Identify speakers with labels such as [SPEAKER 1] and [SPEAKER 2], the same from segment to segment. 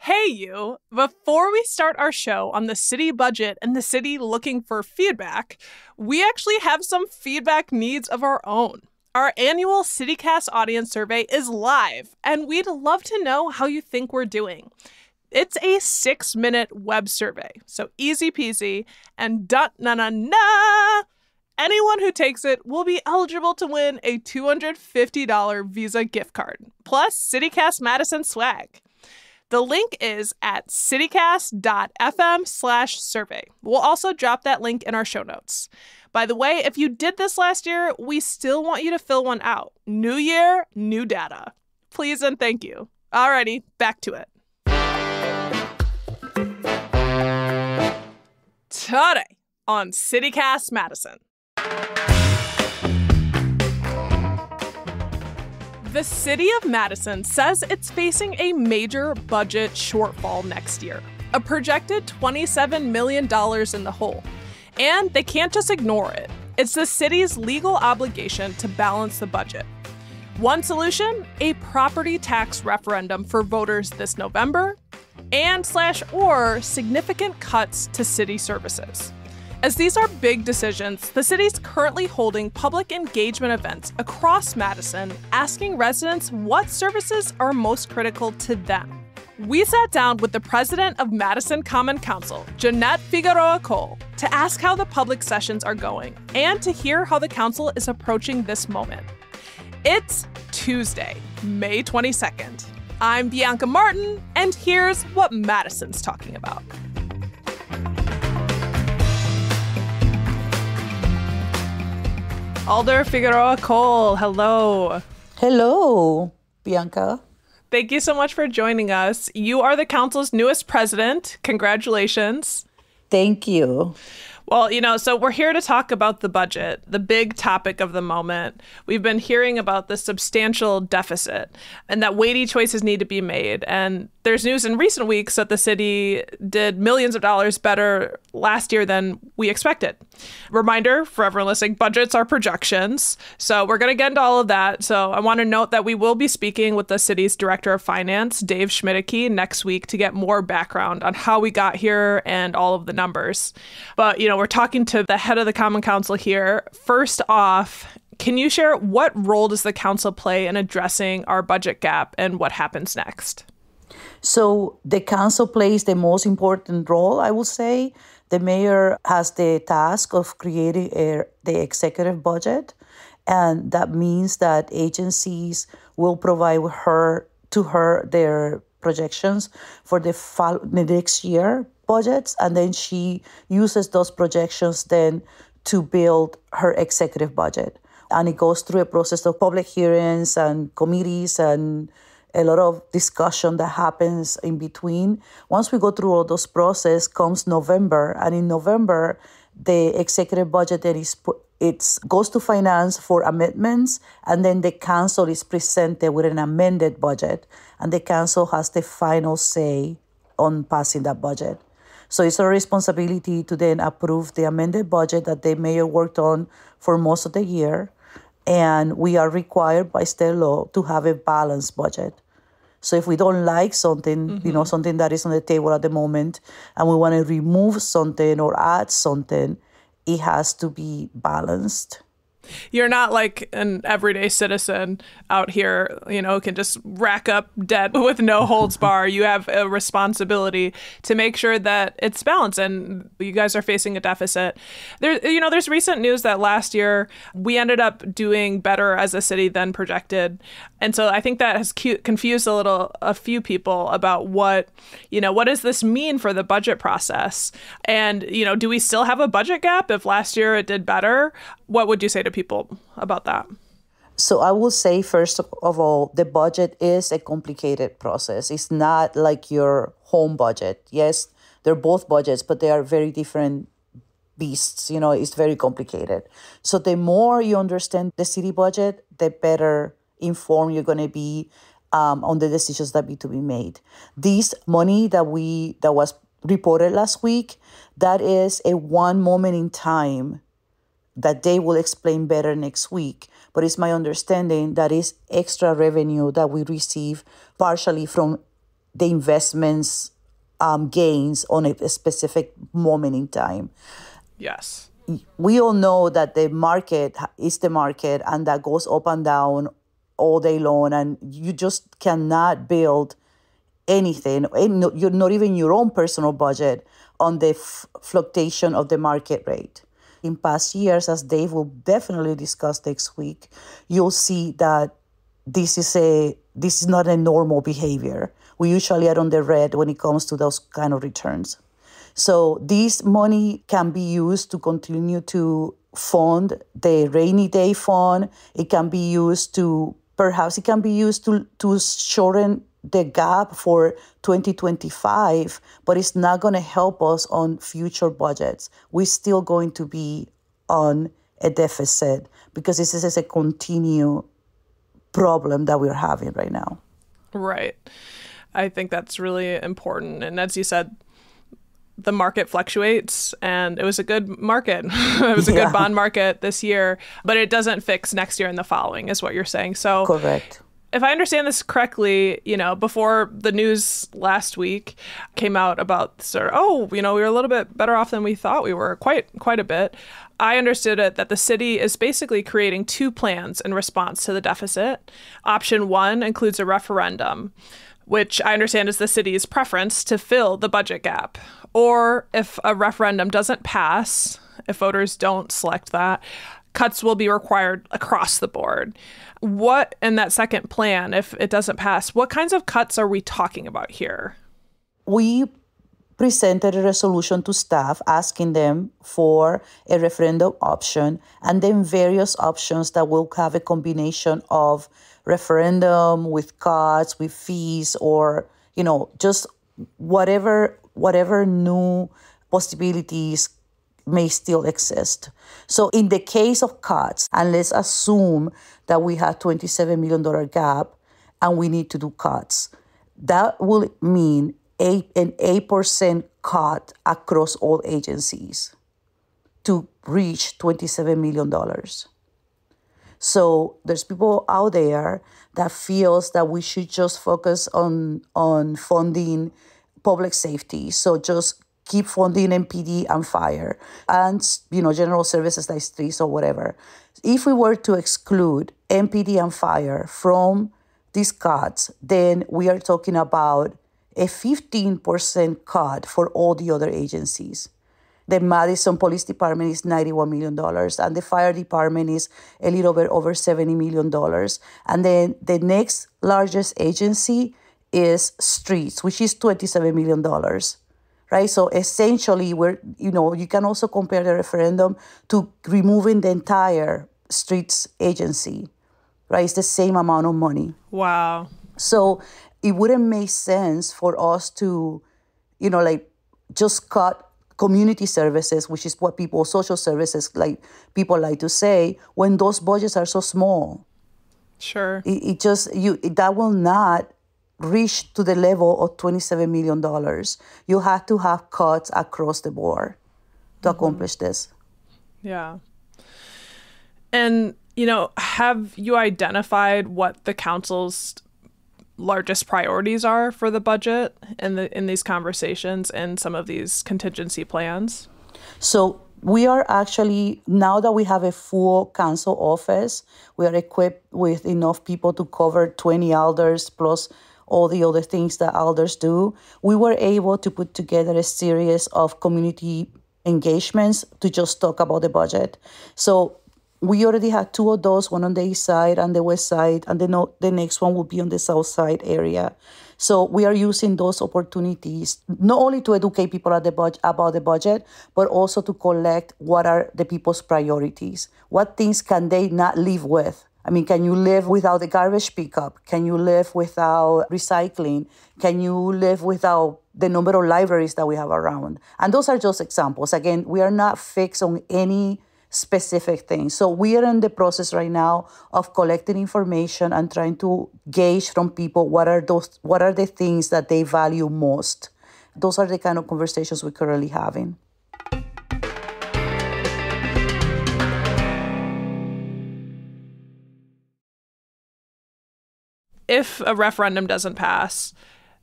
[SPEAKER 1] Hey, you! Before we start our show on the city budget and the city looking for feedback, we actually have some feedback needs of our own. Our annual CityCast audience survey is live, and we'd love to know how you think we're doing. It's a 6-minute web survey, so easy peasy, and da-na-na-na! Anyone who takes it will be eligible to win a $250 Visa gift card, plus CityCast Madison swag. The link is at citycast.fm/survey. We'll also drop that link in our show notes. By the way, if you did this last year, we still want you to fill one out. New year, new data. Please and thank you. Alrighty, back to it. Today on CityCast Madison. The city of Madison says it's facing a major budget shortfall next year, a projected $27 million in the hole. And they can't just ignore it. It's the city's legal obligation to balance the budget. One solution, a property tax referendum for voters this November, and/or significant cuts to city services. As these are big decisions, the city's currently holding public engagement events across Madison, asking residents what services are most critical to them. We sat down with the president of Madison Common Council, Jeanette Figueroa Cole, to ask how the public sessions are going and to hear how the council is approaching this moment. It's Tuesday, May 22nd. I'm Bianca Martin, and here's what Madison's talking about. Alder Figueroa Cole, hello.
[SPEAKER 2] Hello, Bianca.
[SPEAKER 1] Thank you so much for joining us. You are the council's newest president. Congratulations.
[SPEAKER 2] Thank you.
[SPEAKER 1] Well, so we're here to talk about the budget, the big topic of the moment. We've been hearing about the substantial deficit and that weighty choices need to be made. And there's news in recent weeks that the city did millions of dollars better last year than we expected. Reminder for everyone listening, budgets are projections. So we're going to get into all of that. So I want to note that we will be speaking with the city's director of finance, Dave Schmidtke, next week to get more background on how we got here and all of the numbers. But, we're talking to the head of the Common Council here. First off, can you share what role does the council play in addressing our budget gap and what happens next?
[SPEAKER 2] So the council plays the most important role, I would say. The mayor has the task of creating the executive budget, and that means that agencies will provide to her their projections for the next year budgets, and then she uses those projections then to build her executive budget. And it goes through a process of public hearings and committees and a lot of discussion that happens in between. Once we go through all those process, comes November, and in November, the executive budget then goes to finance for amendments, and then the council is presented with an amended budget, and the council has the final say on passing that budget. So it's our responsibility to then approve the amended budget that the mayor worked on for most of the year. And we are required by state law to have a balanced budget. So if we don't like something, something that is on the table at the moment, and we want to remove something or add something, it has to be balanced.
[SPEAKER 1] You're not like an everyday citizen out here, can just rack up debt with no holds bar. You have a responsibility to make sure that it's balanced, and you guys are facing a deficit. There's recent news that last year we ended up doing better as a city than projected. And so I think that has confused a few people about what does this mean for the budget process? And, do we still have a budget gap if last year it did better? What would you say to people about that?
[SPEAKER 2] So I will say, first of all, the budget is a complicated process. It's not like your home budget. Yes, they're both budgets, but they are very different beasts. It's very complicated. So the more you understand the city budget, the better informed you're going to be on the decisions that need to be made. This money that was reported last week, that is a one moment in time that they will explain better next week. But it's my understanding that is extra revenue that we receive partially from the investments gains on a specific moment in time.
[SPEAKER 1] Yes.
[SPEAKER 2] We all know that the market is the market, and that goes up and down all day long, and you just cannot build anything, you're not even your own personal budget, on the fluctuation of the market rate. In past years, as Dave will definitely discuss next week, you'll see that this is not a normal behavior. We usually are on the red when it comes to those kind of returns. So this money can be used to continue to fund the rainy day fund. It can be used to shorten the gap for 2025, but it's not going to help us on future budgets. We're still going to be on a deficit because this is a continued problem that we're having right now.
[SPEAKER 1] Right. I think that's really important. And as you said, the market fluctuates, and it was a good market. It was a good bond market this year, but it doesn't fix next year and the following, is what you're saying. So
[SPEAKER 2] correct.
[SPEAKER 1] If I understand this correctly, before the news last week came out about we were a little bit better off than we thought we were, quite a bit. I understood it that the city is basically creating two plans in response to the deficit. Option one includes a referendum, which I understand is the city's preference to fill the budget gap. Or if a referendum doesn't pass, if voters don't select that, cuts will be required across the board. What in that second plan, if it doesn't pass, what kinds of cuts are we talking about here?
[SPEAKER 2] We presented a resolution to staff asking them for a referendum option, and then various options that will have a combination of referendum with cuts, with fees, or just whatever new possibilities may still exist. So in the case of cuts, and let's assume that we have $27 million gap and we need to do cuts, that will mean an 8% cut across all agencies to reach $27 million. So there's people out there that feels that we should just focus on funding public safety. So just keep funding MPD and fire and, general services like streets or whatever. If we were to exclude MPD and fire from these cuts, then we are talking about a 15% cut for all the other agencies. The Madison Police Department is $91 million, and the fire department is a little bit over $70 million. And then the next largest agency is streets, which is $27 million. Right? So essentially, you can also compare the referendum to removing the entire streets agency, right? It's the same amount of money.
[SPEAKER 1] Wow.
[SPEAKER 2] So it wouldn't make sense for us to, just cut community services, which is what social services, people like to say, when those budgets are so small.
[SPEAKER 1] Sure.
[SPEAKER 2] That will not reach to the level of $27 million. You have to have cuts across the board to accomplish this.
[SPEAKER 1] Yeah. And, have you identified what the council's largest priorities are for the budget in these conversations and some of these contingency plans?
[SPEAKER 2] So we are actually, now that we have a full council office, we are equipped with enough people to cover 20 elders plus all the other things that elders do. We were able to put together a series of community engagements to just talk about the budget. So we already had two of those, one on the east side and the west side, and the next one will be on the south side area. So we are using those opportunities not only to educate people about the budget, but also to collect what are the people's priorities. What things can they not live with? I mean, can you live without the garbage pickup? Can you live without recycling? Can you live without the number of libraries that we have around? And those are just examples. Again, we are not fixed on any specific thing. So we are in the process right now of collecting information and trying to gauge from people what are the things that they value most. Those are the kind of conversations we're currently having.
[SPEAKER 1] If a referendum doesn't pass,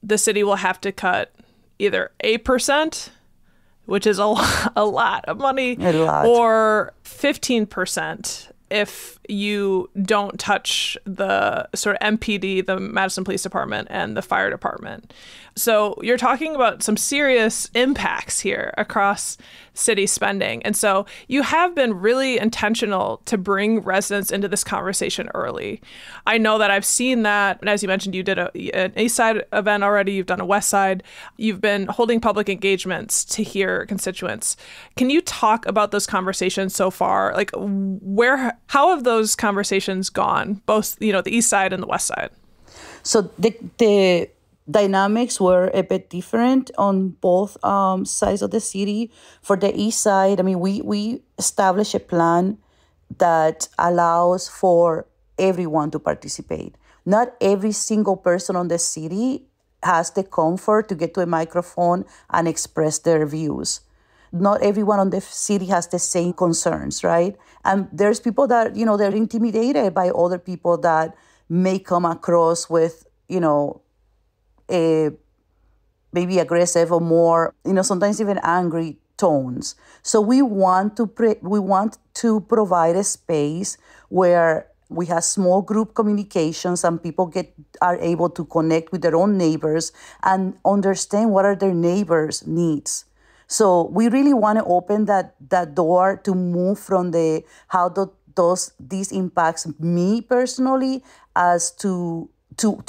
[SPEAKER 1] the city will have to cut either 8%, which is a lot of money, or 15% if you don't touch the sort of MPD, the Madison Police Department, and the fire department. So you're talking about some serious impacts here across city spending. And so you have been really intentional to bring residents into this conversation early. I know that I've seen that. And as you mentioned, you did an East Side event already. You've done a West Side. You've been holding public engagements to hear constituents. Can you talk about those conversations so far? Like how have those conversations gone, both, the East Side and the West Side?
[SPEAKER 2] So the dynamics were a bit different on both sides of the city. For the East Side, we established a plan that allows for everyone to participate. Not every single person on the city has the comfort to get to a microphone and express their views. Not everyone on the city has the same concerns, right? And there's people that, they're intimidated by other people that may come across with, maybe aggressive or more, sometimes even angry tones. So we want to provide a space where we have small group communications and people are able to connect with their own neighbors and understand what are their neighbors' needs. So we really want to open that door to move from these impacts me personally as to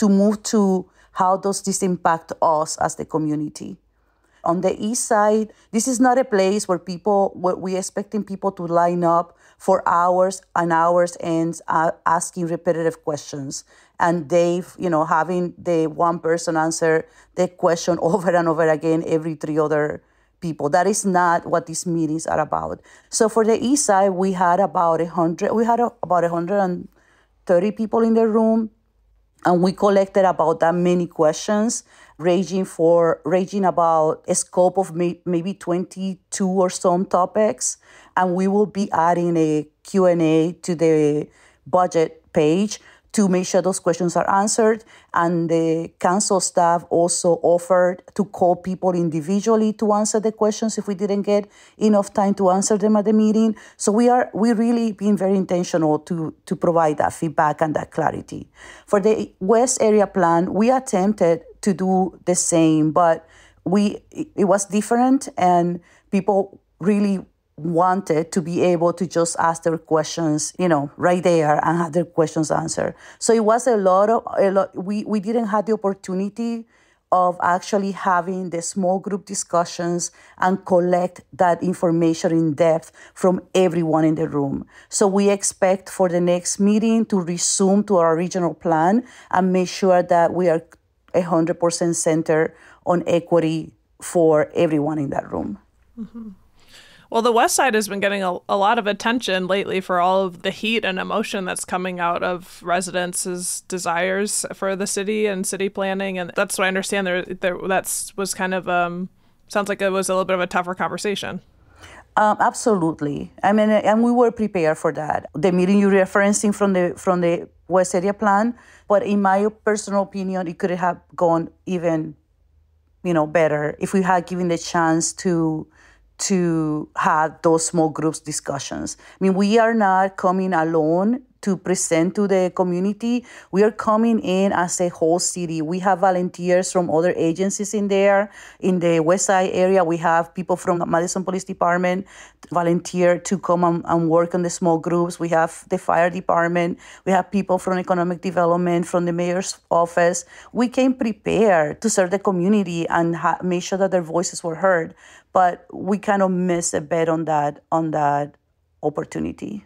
[SPEAKER 2] move to how does this impact us as the community. On the East Side, this is not a place where we're expecting people to line up for hours and hours and asking repetitive questions. And having the one person answer the question over and over again every 3 other people. That is not what these meetings are about. So for the East Side, we had about 130 people in the room. And we collected about that many questions, ranging about a scope of maybe 22 or some topics. And we will be adding a Q&A to the budget page to make sure those questions are answered. And the council staff also offered to call people individually to answer the questions if we didn't get enough time to answer them at the meeting. So we really being very intentional to provide that feedback and that clarity. For the West Area Plan, we attempted to do the same, but it was different, and people really wanted to be able to just ask their questions, right there and have their questions answered. So it was we didn't have the opportunity of actually having the small group discussions and collect that information in depth from everyone in the room. So we expect for the next meeting to resume to our regional plan and make sure that we are 100% centered on equity for everyone in that room.
[SPEAKER 1] Mm-hmm. Well, the West Side has been getting a lot of attention lately for all of the heat and emotion that's coming out of residents' desires for the city and city planning. And that's what I understand. That was kind of, sounds like it was a little bit of a tougher conversation.
[SPEAKER 2] Absolutely. And we were prepared for that. The meeting you're referencing from the West Area Plan, but in my personal opinion, it could have gone even, better if we had given the chance to have those small groups discussions. We are not coming alone to present to the community. We are coming in as a whole city. We have volunteers from other agencies in there. In the West Side area, we have people from the Madison Police Department volunteer to come and work on the small groups. We have the fire department. We have people from economic development, from the mayor's office. We came prepared to serve the community and make sure that their voices were heard. But we kind of missed a bet on that opportunity.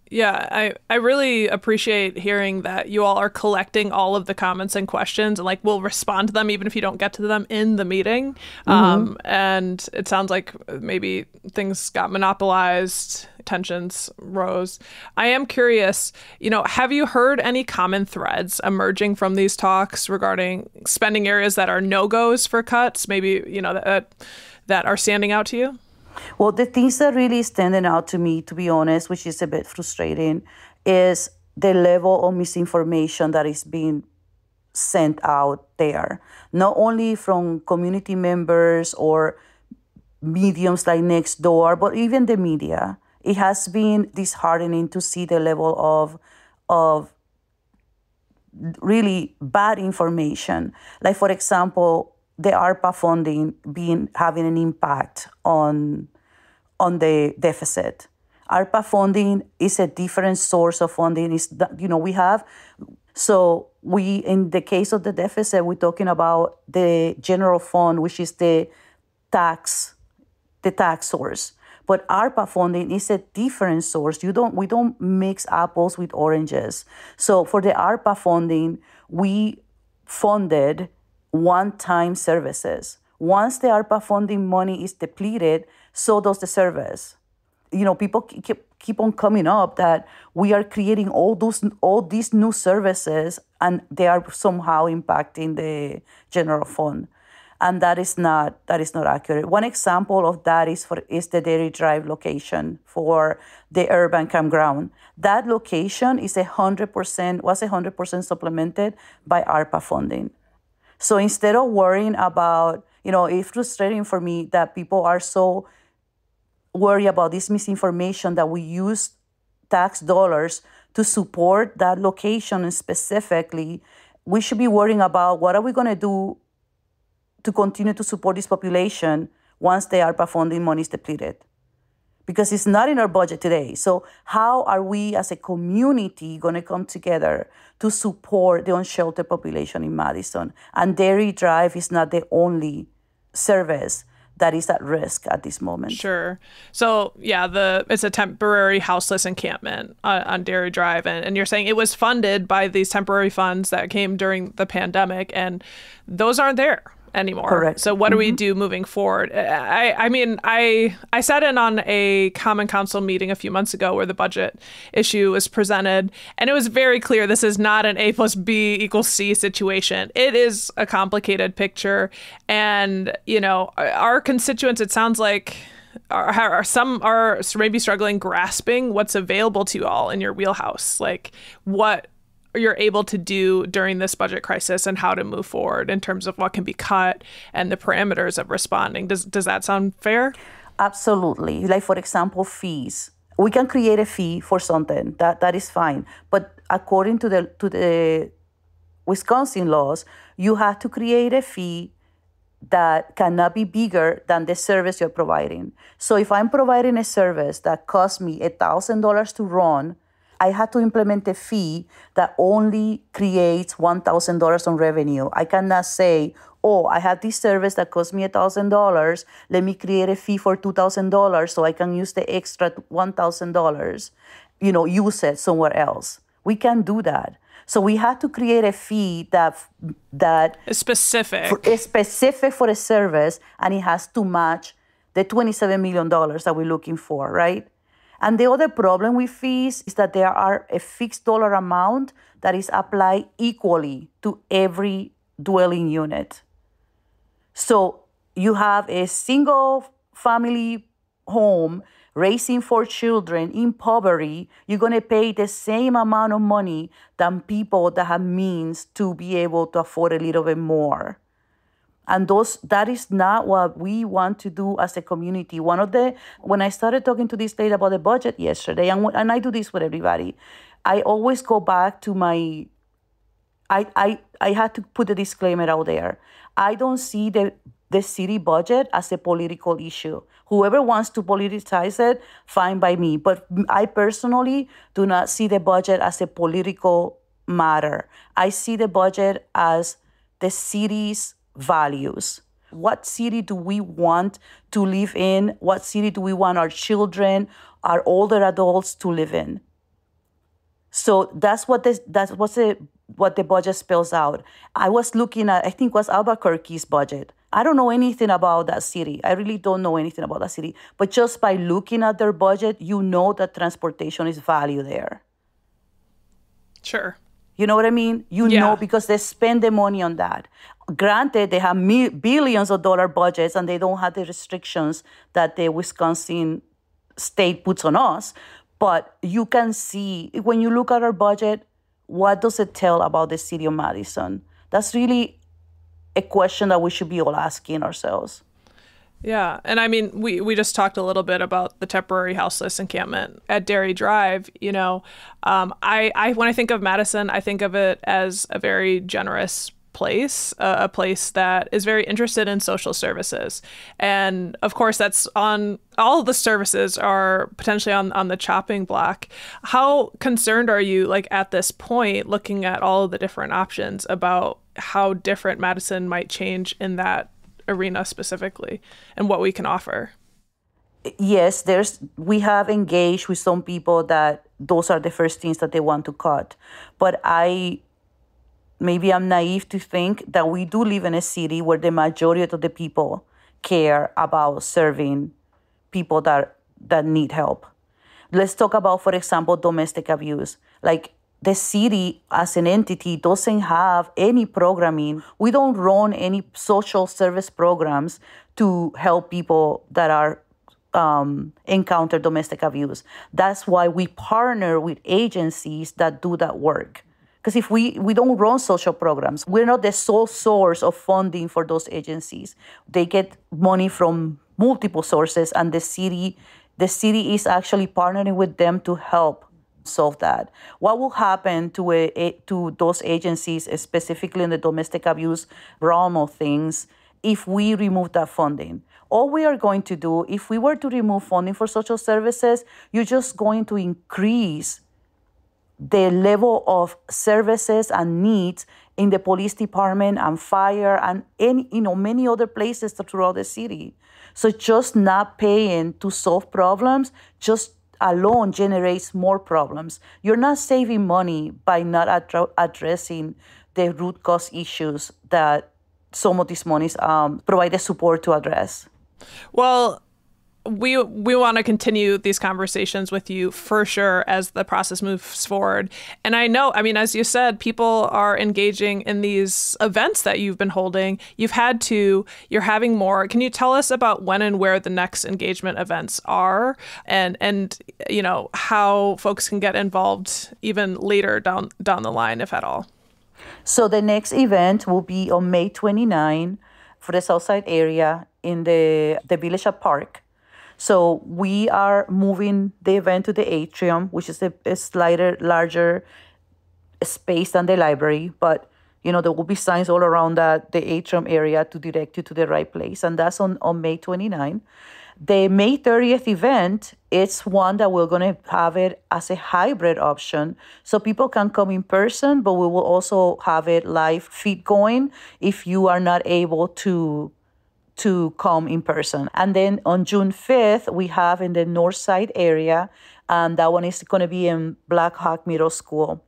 [SPEAKER 1] Yeah, I really appreciate hearing that you all are collecting all of the comments and questions, and we'll respond to them even if you don't get to them in the meeting. Mm-hmm. And it sounds like maybe things got monopolized, tensions rose. I am curious, have you heard any common threads emerging from these talks regarding spending areas that are no-goes for cuts, maybe, that are standing out to you?
[SPEAKER 2] Well, the things that really standing out to me, to be honest, which is a bit frustrating, is the level of misinformation that is being sent out there, not only from community members or mediums like Nextdoor, but even the media. It has been disheartening to see the level of really bad information. Like, for example, the ARPA funding having an impact on the deficit. ARPA funding is a different source of funding. In the case of the deficit, we're talking about the general fund, which is the tax source. But ARPA funding is a different source. We don't mix apples with oranges. So for the ARPA funding, we funded one-time services. Once the ARPA funding money is depleted, so does the service. People keep on coming up that we are creating all these new services, and they are somehow impacting the general fund. And that is not accurate. One example of that is the Dairy Drive location for the urban campground. That location was 100% supplemented by ARPA funding. So instead of worrying about, it's frustrating for me that people are so worried about this misinformation that we use tax dollars to support that location, and specifically, we should be worrying about what are we going to do to continue to support this population once the ARPA funding money is depleted. Because it's not in our budget today. So how are we as a community going to come together to support the unsheltered population in Madison? And Dairy Drive is not the only service that is at risk at this moment.
[SPEAKER 1] Sure. So yeah, it's a temporary houseless encampment on Dairy Drive. And you're saying it was funded by these temporary funds that came during the pandemic, and those aren't there anymore.
[SPEAKER 2] Correct.
[SPEAKER 1] So what do we do moving forward? I sat in on a Common Council meeting a few months ago where the budget issue was presented, and it was very clear this is not an A plus B equals C situation. It is a complicated picture, and our constituents, it sounds like, some are maybe struggling grasping what's available to you all in your wheelhouse, like what you're able to do during this budget crisis and how to move forward in terms of what can be cut and the parameters of responding. Does that sound fair?
[SPEAKER 2] Absolutely. Like, for example, fees. We can create a fee for something. That is fine. But according to the Wisconsin laws, you have to create a fee that cannot be bigger than the service you're providing. So if I'm providing a service that costs me $1,000 to run, I had to implement a fee that only creates $1,000 on revenue. I cannot say, I have this service that costs me $1,000. Let me create a fee for $2,000 so I can use the extra $1,000, use it somewhere else. We can't do that. So we had to create a fee that
[SPEAKER 1] is specific.
[SPEAKER 2] Is specific for a service, and it has to match the $27 million that we're looking for, right? And the other problem with fees is that there are a fixed dollar amount that is applied equally to every dwelling unit. So you have a single family home raising 4 children in poverty, you're going to pay the same amount of money than people that have means to be able to afford a little bit more. And that is not what we want to do as a community. When I started talking to this lady about the budget yesterday, and I do this with everybody, I always go back to I had to put a disclaimer out there. I don't see the city budget as a political issue. Whoever wants to politicize it, fine by me. But I personally do not see the budget as a political matter. I see the budget as the city's values. What city do we want to live in? What city do we want our children, our older adults to live in? So that's what the budget spells out. I was looking at, I think it was Albuquerque's budget. I don't know anything about that city. I really don't know anything about that city. But just by looking at their budget, you know that transportation is value there.
[SPEAKER 1] Sure.
[SPEAKER 2] You know what I mean? You know, because they spend the money on that. Granted, they have billions of dollar budgets and they don't have the restrictions that the Wisconsin state puts on us. But you can see, when you look at our budget, what does it tell about the city of Madison? That's really a question that we should be all asking ourselves.
[SPEAKER 1] Yeah. And I mean, we just talked a little bit about the temporary houseless encampment at Dairy Drive. I when I think of Madison, I think of it as a very generous place, a place that is very interested in social services. And of course, that's on all of the services are potentially on the chopping block. How concerned are you, like at this point, looking at all of the different options about how different Madison might change in that arena specifically and what we can offer?
[SPEAKER 2] Yes, we have engaged with some people that those are the first things that they want to cut. But maybe I'm naive to think that we do live in a city where the majority of the people care about serving people that need help. Let's talk about, for example, domestic abuse. Like, the city as an entity doesn't have any programming. We don't run any social service programs to help people that are encounter domestic abuse. That's why we partner with agencies that do that work. Because if we don't run social programs, we're not the sole source of funding for those agencies. They get money from multiple sources, and the city is actually partnering with them to help solve that. What will happen to those agencies, specifically in the domestic abuse realm of things, if we remove that funding? All we are going to do, if we were to remove funding for social services, you're just going to increase the level of services and needs in the police department and fire and many other places throughout the city. So just not paying to solve problems just alone generates more problems. You're not saving money by not addressing the root cause issues that some of these monies provide the support to address.
[SPEAKER 1] Well, we want to continue these conversations with you for sure as the process moves forward. And I know, I mean, as you said, people are engaging in these events that you've been holding. You're having more. Can you tell us about when and where the next engagement events are and how folks can get involved even later down the line, if at all?
[SPEAKER 2] So the next event will be on May 29 for the Southside area in the Village at Park. So we are moving the event to the atrium, which is a slightly larger space than the library. But, there will be signs all around the atrium area to direct you to the right place. And that's on May 29. The May 30th event, it's one that we're going to have it as a hybrid option. So people can come in person, but we will also have it live feed going if you are not able to come in person. And then on June 5th, we have in the North Side area, and that one is going to be in Black Hawk Middle School.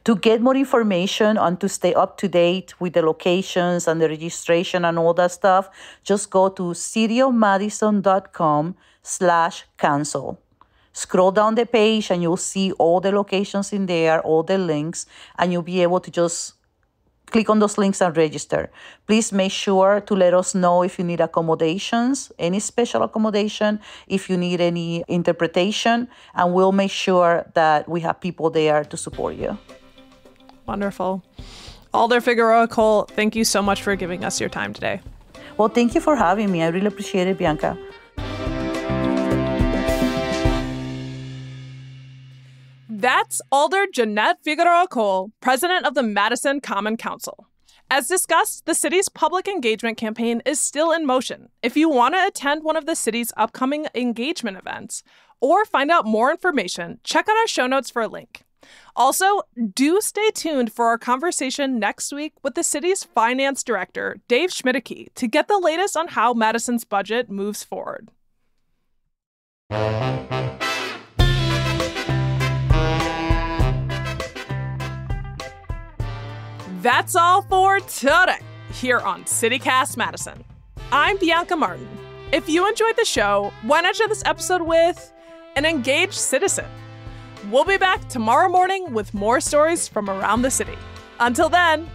[SPEAKER 2] To get more information and to stay up to date with the locations and the registration and all that stuff, just go to cityofmadison.com/cancel. Scroll down the page and you'll see all the locations in there, all the links, and you'll be able to just click on those links and register. Please make sure to let us know if you need accommodations, any special accommodation, if you need any interpretation, and we'll make sure that we have people there to support you.
[SPEAKER 1] Wonderful. Alder Figueroa Cole, thank you so much for giving us your time today.
[SPEAKER 2] Well, thank you for having me. I really appreciate it, Bianca.
[SPEAKER 1] That's Alder Jeanette Figueroa Cole, president of the Madison Common Council. As discussed, the city's public engagement campaign is still in motion. If you want to attend one of the city's upcoming engagement events or find out more information, check out our show notes for a link. Also, do stay tuned for our conversation next week with the city's finance director, Dave Schmidtke, to get the latest on how Madison's budget moves forward. That's all for today here on CityCast Madison. I'm Bianca Martin. If you enjoyed the show, why not share this episode with an engaged citizen? We'll be back tomorrow morning with more stories from around the city. Until then,